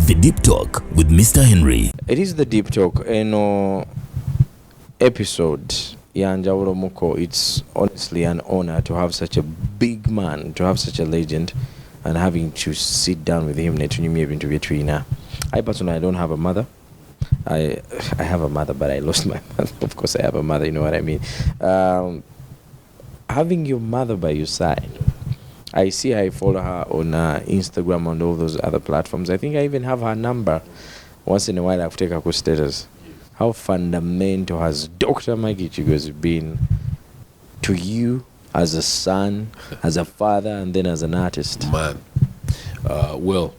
The Deep Talk with Mr. Henry. It is the Deep Talk. Episode Yanjawulo Muko. It's honestly an honor to have such a big man, to have such a legend, and having to sit down with him. I personally don't have a mother. I have a mother, but I lost my mother. Of course, I have a mother. You know what I mean. Having your mother by your side. I see I follow her on Instagram and all those other platforms. I think I even have her number. Once in a while, I take her status. How fundamental has Dr. Maggie Chigos been to you as a son, as a father, and then as an artist? Man, well,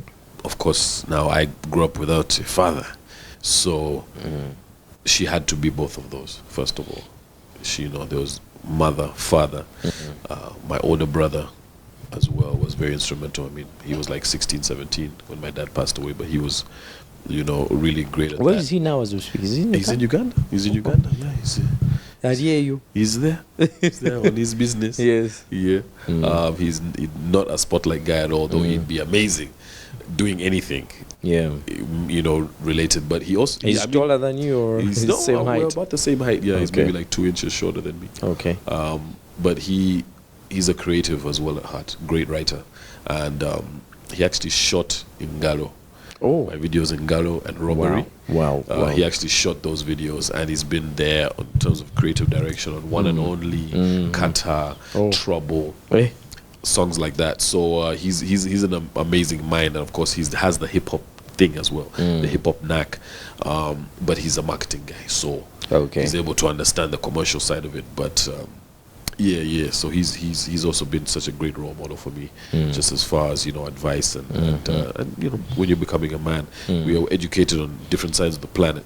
of course, now I grew up without a father. So she had to be both of those, first of all. There was mother, father. My older brother as well was very instrumental. I mean, he was like 16, 17 when my dad passed away, but he was, really great at Where that. is he now as we speak? Is he He's in Uganda. He's in Uganda. Yeah, I hear you. he's there. He's there on his business. Yes. Yeah. He's not a spotlight guy at all, though he'd be amazing doing anything, Yeah. related. But he also... He's taller than you, or he's the same we're height? about the same height. Yeah, he's Okay. maybe like 2 inches shorter than me. Okay. But he's a creative as well at heart, great writer, and he actually shot in Ngalo. Oh. My videos in Ngalo and Robbery. Wow. He actually shot those videos, and he's been there in terms of creative direction on One and Only, Kata, Trouble, songs like that. So he's an amazing mind, and of course he has the hip hop thing as well, the hip hop knack. But he's a marketing guy, so he's able to understand the commercial side of it. But yeah. So he's also been such a great role model for me, just as far as advice and when you're becoming a man, we are educated on different sides of the planet.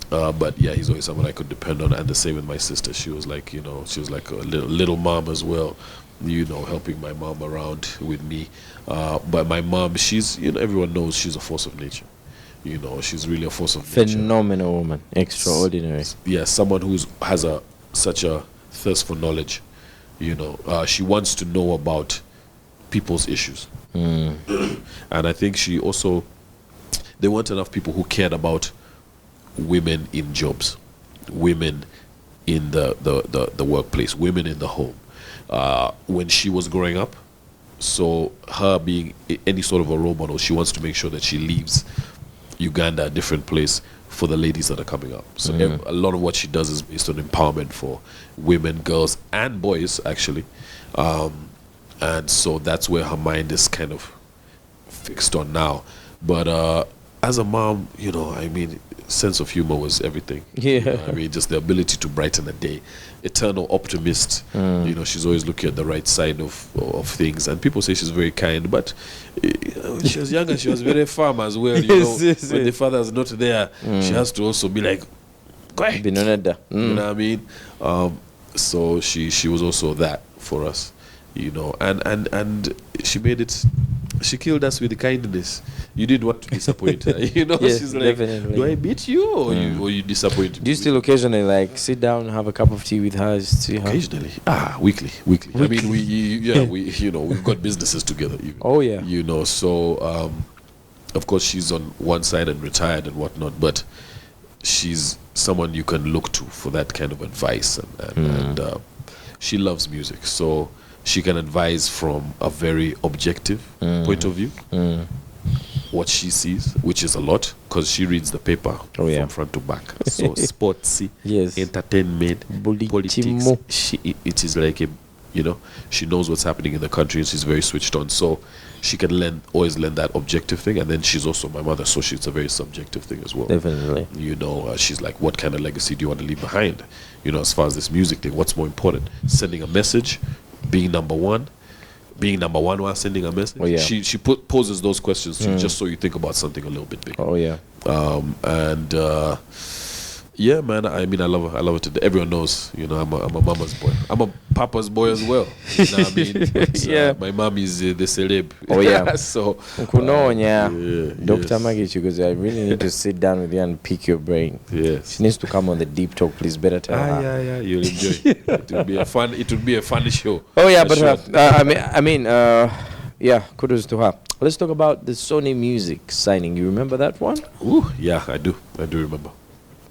But yeah, he's always someone I could depend on, and the same with my sister. She was like she was like a little mom as well, helping my mom around with me. But my mom, she's everyone knows she's a force of nature. She's really a force of nature. Phenomenal woman, extraordinary. Yeah, someone who has such a thirst for knowledge. She wants to know about people's issues, and I think there weren't enough people who cared about women in jobs, women in the workplace, women in the home, when she was growing up. So her being any sort of a role model, she wants to make sure that she leaves Uganda a different place for the ladies that are coming up. So a lot of what she does is based on empowerment for women, girls, and boys, actually. And so that's where her mind is kind of fixed on now. But as a mom, sense of humor was everything. Yeah. Just the ability to brighten a day. Eternal optimist. She's always looking at the right side of things. And people say she's very kind, but when she was younger, she was very firm as well. Yes. When the father's not there, she has to also be like, go ahead. You know what I mean? So she was also that for us, and she made it. She killed us with kindness. You didn't want to disappoint her. Yes, she's like, definitely. do I beat you or you disappoint me? Do you still occasionally sit down, have a cup of tea with her, see her? Occasionally. Weekly. I mean, we've got businesses together even. Oh yeah. So of course she's on one side and retired and whatnot, but she's someone you can look to for that kind of advice, and she loves music, so she can advise from a very objective point of view, what she sees, which is a lot, because she reads the paper from front to back. So sports, yes, entertainment, politics. It is like she knows what's happening in the country, and she's very switched on. So she can always lend that objective thing, and then she's also my mother, so it's a very subjective thing as well. Definitely. She's like, what kind of legacy do you want to leave behind? As far as this music thing, what's more important? Sending a message, being number one while sending a message. Oh, yeah. She poses those questions to you just so you think about something a little bit bigger. Oh yeah. Yeah, man. I mean, I love her today. Everyone knows, I'm a mama's boy. I'm a papa's boy as well. You know what I mean? But, yeah. My mom is the celeb. Oh yeah. So Dr. Maggie Chigos, I really need to sit down with you and pick your brain. Yes. She needs to come on the Deep Talk, please. Better tell her. Yeah. You'll enjoy. It will be a fun show. Oh yeah, but kudos to her. Let's talk about the Sony Music signing. You remember that one? Ooh, yeah, I do remember.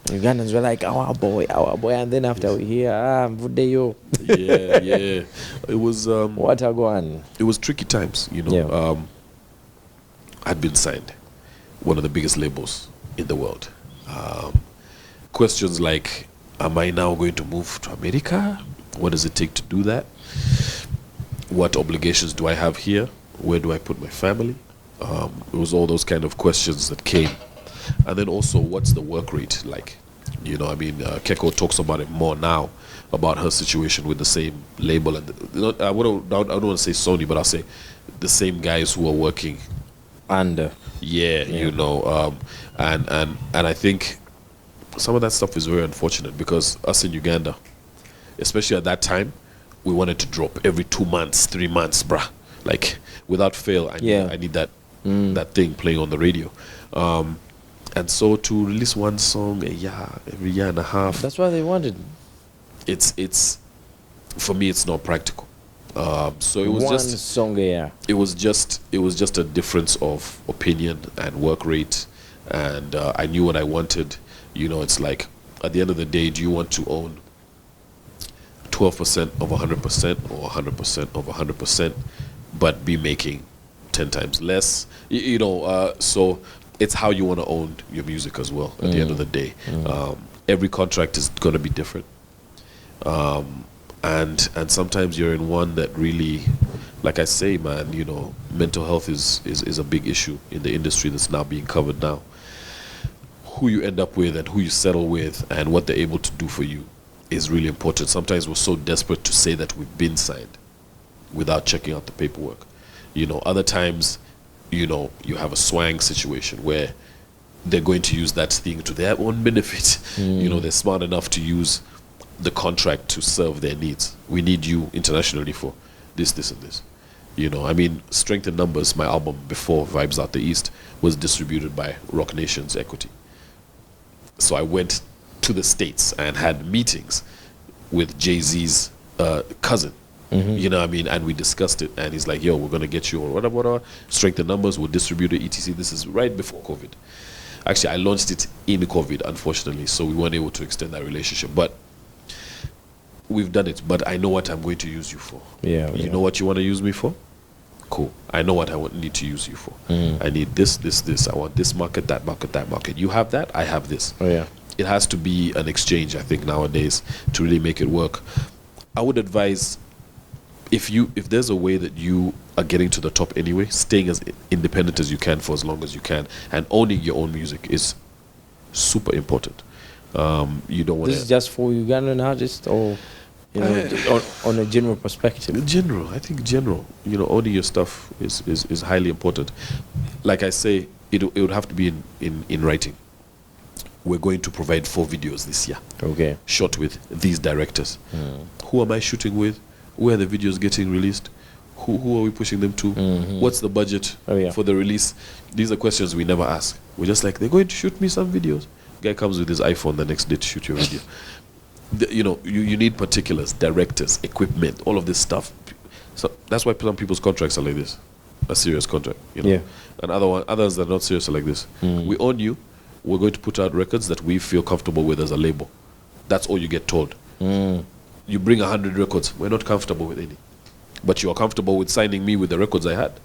Ugandans were like, our boy, and then after we hear, Mvudeyo. Yeah. It was What a one. it was tricky times, you know. Yeah. I'd been signed, one of the biggest labels in the world. Questions like, am I now going to move to America? What does it take to do that? What obligations do I have here? Where do I put my family? It was all those kind of questions that came. And then also, what's the work rate like? You know, I mean, Keko talks about it more now, about her situation with the same label. And I don't want to say Sony, but I'll say the same guys who are working Under. yeah, you know, and I think some of that stuff is very unfortunate, because us in Uganda, especially at that time, we wanted to drop every 2 months, 3 months, bruh. Like, without fail, I need that that thing playing on the radio. And so to release one song every year and a half, That's what they wanted. it's for me, it's not practical. So it was One just song a year. it was just a difference of opinion and work rate, and I knew what I wanted. You know, it's like, at the end of the day, do you want to own 12% of 100% or 100% of 100%, but be making 10 times less? You know, so it's how you want to own your music as well. At the end of the day, every contract is going to be different. And sometimes you're in one that really, like I say, man, you know, mental health is a big issue in the industry that's now being covered now. Who you end up with and who you settle with and what they're able to do for you is really important. Sometimes we're so desperate to say that we've been signed without checking out the paperwork. You know, other times, you know, you have a swang situation where they're going to use that thing to their own benefit. You know, they're smart enough to use the contract to serve their needs. We need you internationally for this, and this. You know, I mean, Strength in Numbers, my album before Vibes Out the East, was distributed by Rock Nation's Equity. So I went to the States and had meetings with Jay-Z's cousin. You know what I mean? And we discussed it. And he's like, yo, we're going to get you, or whatever. Strength in Numbers, we'll distribute it, etc. This is right before COVID. Actually, I launched it in COVID, unfortunately. So we weren't able to extend that relationship. But we've done it. But I know what I'm going to use you for. You know what you want to use me for? Cool. I know what I need to use you for. I need this. I want this market, that market, that market. You have that, I have this. It has to be an exchange, I think, nowadays, to really make it work. I would advise, if there's a way that you are getting to the top anyway, staying as independent as you can for as long as you can, and owning your own music is super important. You don't want This is just for Ugandan artists, or you know, on a general perspective? General, I think general. You know, owning your stuff is highly important. Like I say, it would have to be in writing. We're going to provide 4 videos this year. Okay. Shot with these directors. Who am I shooting with? Where are the videos getting released? Who are we pushing them to? What's the budget for the release? These are questions we never ask. We're just like, they're going to shoot me some videos. Guy comes with his iPhone the next day to shoot your video. You know, you need particulars, directors, equipment, all of this stuff. So that's why some people's contracts are like this, a serious contract. You know, and others that are not serious are like this. We own you. We're going to put out records that we feel comfortable with as a label. That's all you get told. You bring 100 records. We're not comfortable with any, but you are comfortable with signing me with the records I had.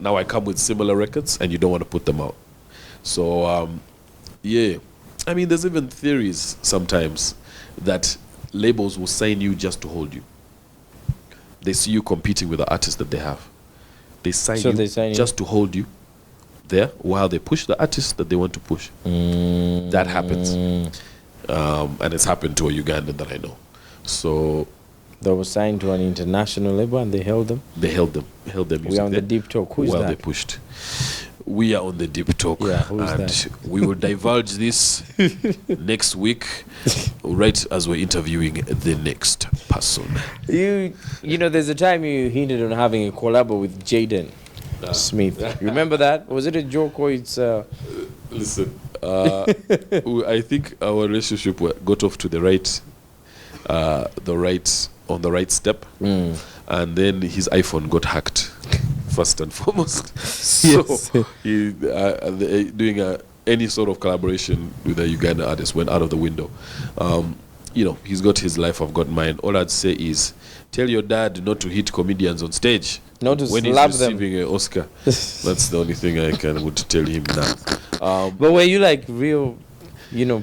Now I come with similar records, and you don't want to put them out. So, I mean, there's even theories sometimes that labels will sign you just to hold you. They see you competing with the artists that they have. They sign you just to hold you there while they push the artists that they want to push. That happens. And it's happened to a Ugandan that I know. So they were signed to an international label and they held them? They held them. We are on the Deep Talk. Who is that? They pushed. We are on the Deep Talk. Who is and that? We will divulge this next week, right as we're interviewing the next person. You know, there's a time you hinted on having a collab with Jaden Smith. You remember that? Was it a joke or it's... Listen, I think our relationship got off to the right step, and then his iPhone got hacked first and foremost. So he, doing any sort of collaboration with a Uganda artist went out of the window. You know, he's got his life, I've got mine. All I'd say is, tell your dad not to hit comedians on stage. Not to when slap he's them. receiving an Oscar. That's the only thing I would tell him now. But were you like real,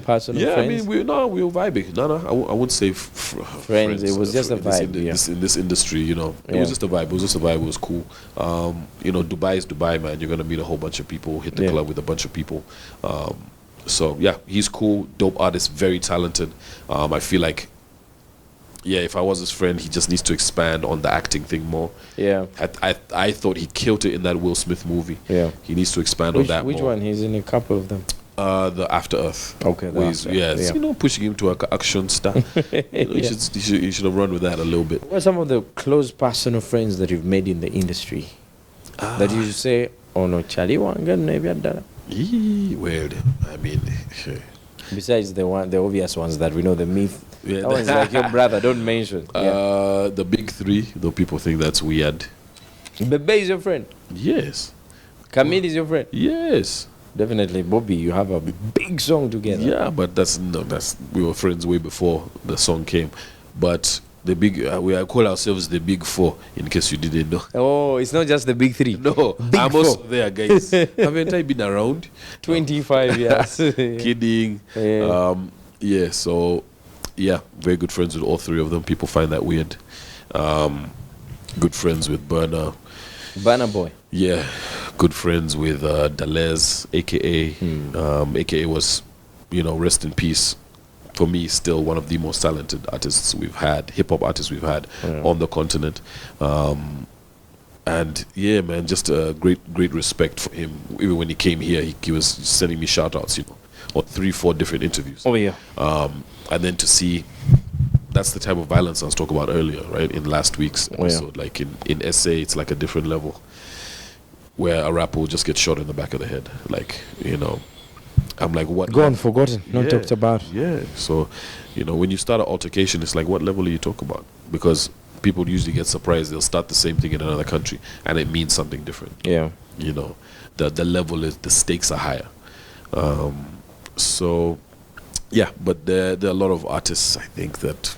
personal Yeah, friends? I mean, we were vibing. No, I wouldn't say friends. It was just a vibe. In this industry, you know, it was just a vibe. It was just a vibe. It was cool. You know, Dubai is Dubai, man. You're gonna meet a whole bunch of people. Hit the club with a bunch of people. So yeah, he's cool, dope artist, very talented. I feel like, yeah, if I was his friend, he just needs to expand on the acting thing more. Yeah. I thought he killed it in that Will Smith movie. Yeah. He needs to expand on that Which more. one? He's in a couple of them. The After Earth. Okay, Where he's, you know, pushing him to an action star. You know, you should have run with that a little bit. What are some of the close personal friends that you've made in the industry that you say, oh no, Charlie Wanga, maybe I done. Well, I mean, Besides the obvious ones that we know, the myth. yeah, That one's like your brother. Don't mention. the big three, though people think that's weird. Bebe is your friend. Yes. Camille is your friend. Yes. Definitely, Bobby. You have a big song together. Yeah, but that's we were friends way before the song came. But the big we call ourselves the Big Four, in case you didn't know. Oh, it's not just the big three. No, Big I'm Four. also there, guys. Haven't I been around? 25 years. Kidding. Yeah. Yeah, so yeah, very good friends with all three of them. People find that weird. Good friends with Burner. Banner Boy. Yeah, good friends with Dalez, aka aka was, you know, rest in peace. For me, still one of the most talented artists we've had, hip hop artists we've had on the continent. And yeah, man, just a great respect for him. Even when he came here, he was sending me shout outs, you know, or 3-4 different interviews. Oh yeah. And then to see, that's the type of violence I was talking about earlier, right? In last week's episode. Like in SA, it's like a different level where a rapper will just get shot in the back of the head. Like, you know, I'm like, what? Gone, forgotten, not talked about. Yeah. So, you know, when you start an altercation, it's like, what level are you talking about? Because people usually get surprised. They'll start the same thing in another country, and it means something different. Yeah. You know, the level is, the stakes are higher. So, yeah, but there are a lot of artists, I think, that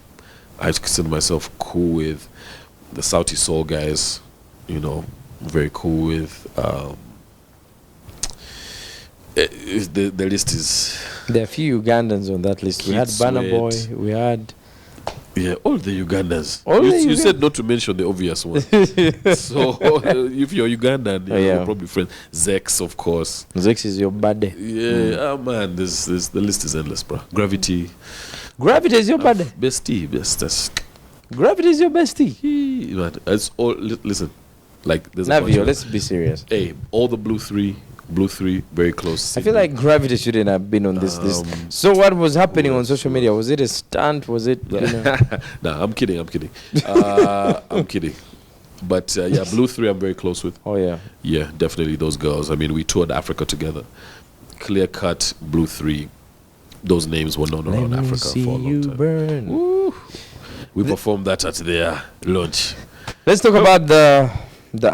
I consider myself cool with. The Sauti Soul guys, you know, very cool with. The list is... There are a few Ugandans on that list. We had Kid Banner Boy. Sweat. We had... Yeah, all the Ugandans. You said not to mention the obvious one. So if you're Ugandan, you're probably friends. Zex, of course. Zex is your buddy. Yeah, oh man, this the list is endless, bro. Gravity. Gravity is your buddy. Bestie, bestest. Gravity is your bestie. Man, it's all. Listen, like there's a bunch Navio, of- let's be serious. Hey, all the blue three, very close. I feel like Gravity shouldn't have been on this list. So what was happening on social media? Was it a stunt? Was it, you know? Nah, I'm kidding. I'm kidding. But yeah, blue three, I'm very close with. Oh, yeah. Yeah, definitely those girls. I mean, we toured Africa together. Clear cut, blue three. Those names were known around Africa for a long time. Burn. Woo. We performed that at their launch. Let's talk about the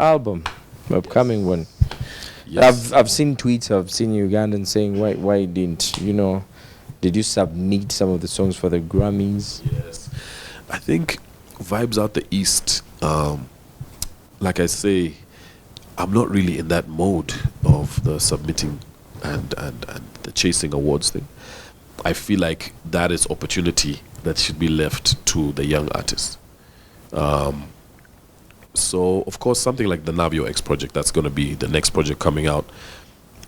album, the upcoming one. Yes. I've seen tweets. I've seen Ugandans saying, why didn't, did you submit some of the songs for the Grammys? Yes. I think Vibes Out the East, like I say, I'm not really in that mode of the submitting and the chasing awards thing. I feel like that is opportunity that should be left to the young artists. So, of course, something like the Navio X project, that's going to be the next project coming out.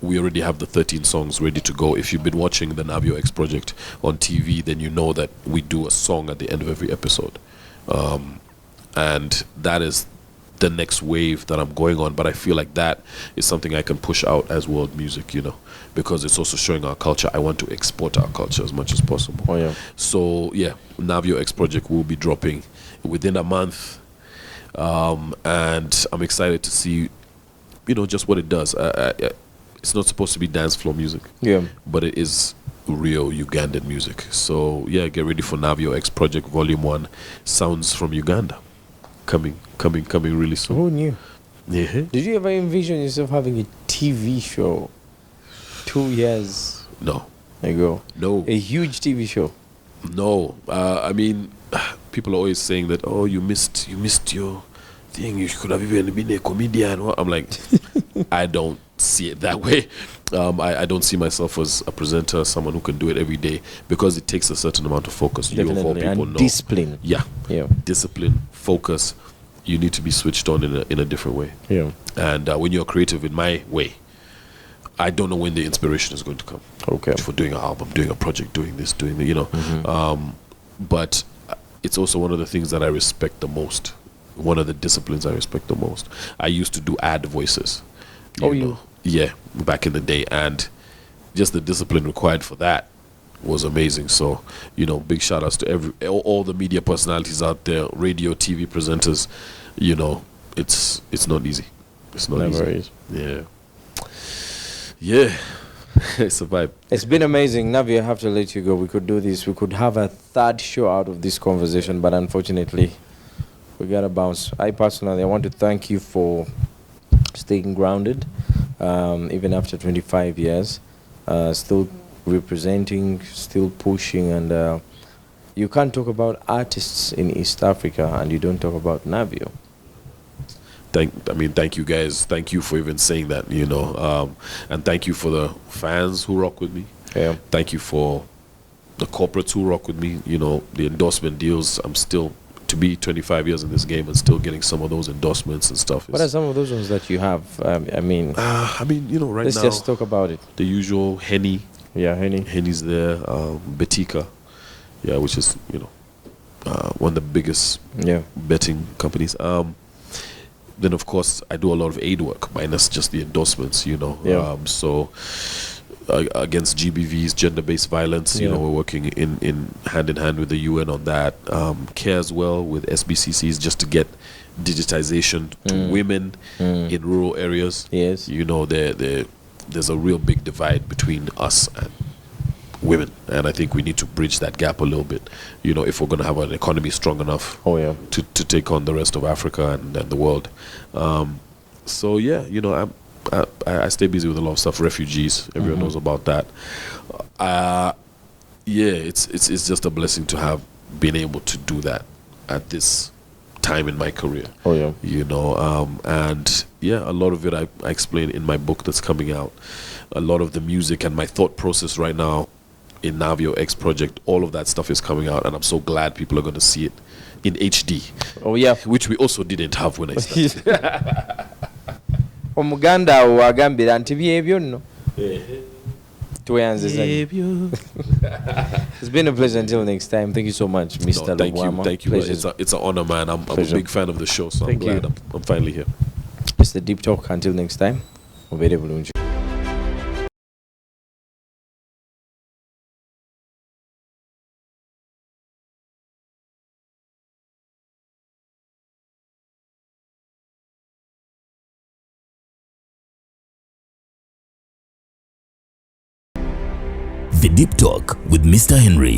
We already have the 13 songs ready to go. If you've been watching the Navio X project on TV, then you know that we do a song at the end of every episode. And that is the next wave that I'm going on. But I feel like that is something I can push out as world music, because it's also showing our culture. I want to export our culture as much as possible. Oh, yeah. So, yeah, Navio X project will be dropping within a month. And I'm excited to see, just what it does. It's not supposed to be dance floor music, but it is real Ugandan music. So yeah, get ready for Navio X Project Volume 1, Sounds from Uganda, coming really soon. Who knew? Yeah. Did you ever envision yourself having a TV show 2 years No. ago? No. A huge TV show. No. I mean, people are always saying that, oh, you missed your thing. You could have even been a comedian. Well, I'm like, I don't see it that way. I don't see myself as a presenter, someone who can do it every day, because it takes a certain amount of focus. You of all Definitely. people And know. discipline. Yeah. Yeah. Discipline, focus. You need to be switched on in a different way. Yeah. And when you're creative in my way, I don't know when the inspiration is going to come. Okay. For doing an album, doing a project, doing this, doing the, you know. But it's also one of the things that I respect the most. One of the disciplines I respect the most. I used to do ad voices. You? Yeah, back in the day. And just the discipline required for that was amazing. So, you know, big shout outs to all the media personalities out there, radio, TV presenters. You know, it's not easy. It's not Never easy. is. Yeah. Yeah. It's a vibe. It's been amazing. Navi, I have to let you go. We could do this. We could have a third show out of this conversation, but unfortunately, we gotta bounce. I personally, I want to thank you for staying grounded, even after 25 years, still representing, still pushing, and you can't talk about artists in East Africa and you don't talk about Navio. Thank you guys. Thank you for even saying that, you know. And thank you for the fans who rock with me. Yeah. Thank you for the corporates who rock with me, you know, the endorsement deals. I'm still, to be 25 years in this game and still getting some of those endorsements and stuff. What are some of those ones that you have? I mean, you know, right let's now, just talk about it. the usual Henny. Yeah, Henny. Henny's there. Betika, yeah, which is, you know, one of the biggest betting companies. Then, of course, I do a lot of aid work, minus just the endorsements, you know. Yeah. So against GBV's gender-based violence, you know, we're working in hand with the UN on that. Care as well with SBCCs, just to get digitization to women in rural areas. Yes. You know, there's a real big divide between us and women, and I think we need to bridge that gap a little bit, you know, if we're going to have an economy strong enough to take on the rest of Africa and the world. So yeah, you know, I stay busy with a lot of stuff. Refugees, everyone knows about that. Yeah, it's just a blessing to have been able to do that at this time in my career. You know, and yeah, a lot of it I explain in my book that's coming out. A lot of the music and my thought process right now in Navio X project, all of that stuff is coming out, and I'm so glad people are going to see it in HD. Oh yeah, which we also didn't have when I started. Omuganda wagambira nti byebyo nno. It's been a pleasure. Until next time, thank you so much, Mr. Thank you. It's an honor, man. I'm a big fan of the show, so I'm glad I'm finally here. It's the Deep Talk. Until next time, mubere bulungi. The Deep Talk with Mr. Henry.